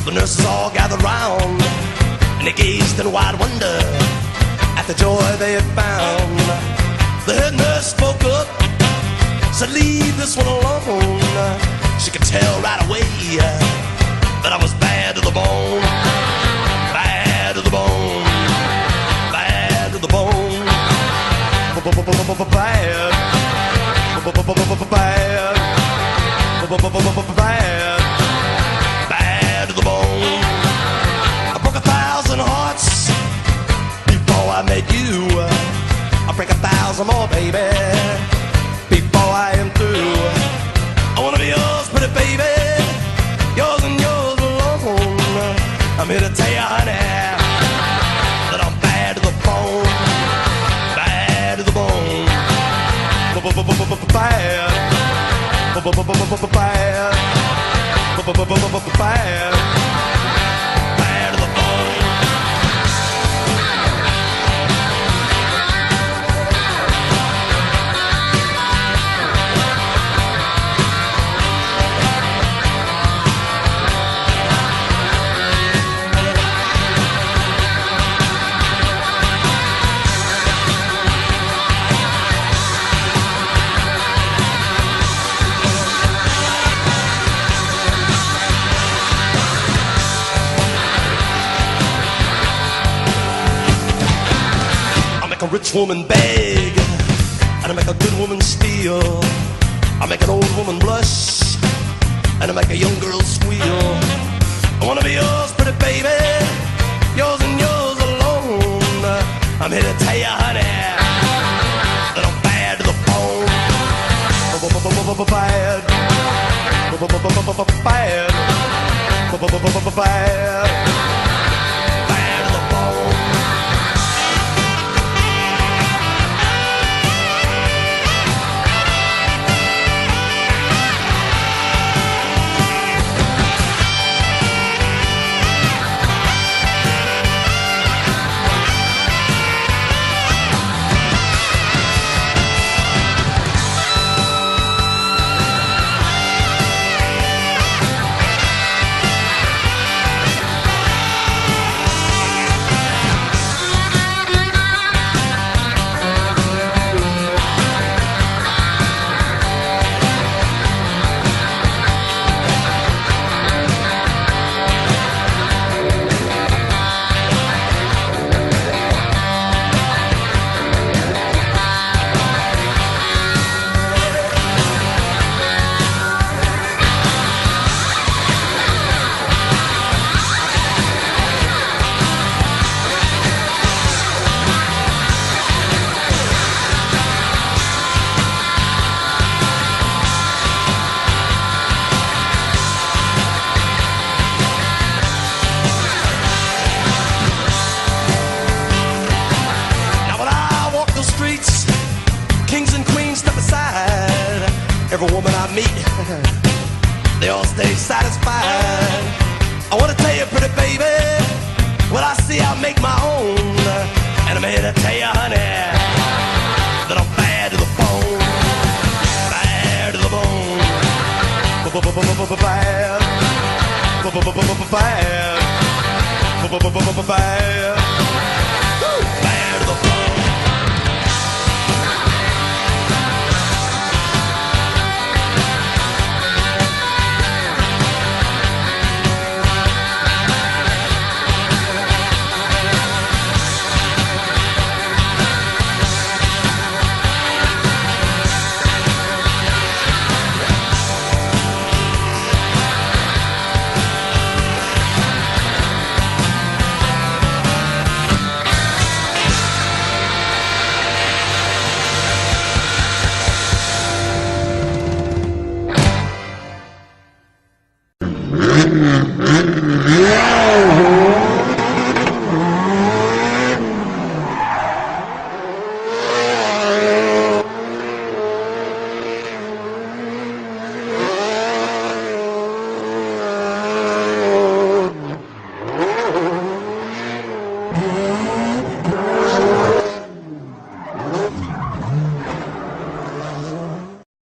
The nurses all gathered round, and they gazed in wide wonder at the joy they had found. The head nurse spoke up, said, "Leave this one alone." She could tell right away that I was bad to the bone, bad to the bone, bad to the bone, bad, bad, bad to the bone. I broke 1,000 hearts before I met you. I'll break 1,000 more, baby, before I am through. I wanna be yours, pretty baby, yours and yours alone. I'm here to tell you, honey, that I'm bad to the bone, bad to the bone, bad, bad, bad, bad to the bone. I make a rich woman beg, and I make a good woman steal. I make an old woman blush, and I make a young girl squeal. I wanna be yours, pretty baby, yours and yours alone. I'm here to tell you, honey, that I'm bad to the bone, bad, bad, bad, bad to the bone. Every woman I meet, they all stay satisfied. I wanna tell you, pretty baby, what I see I make my own. And I'm here to tell you, honey, that I'm bad to the bone, bad to the bone, bad, bad, bad, bad.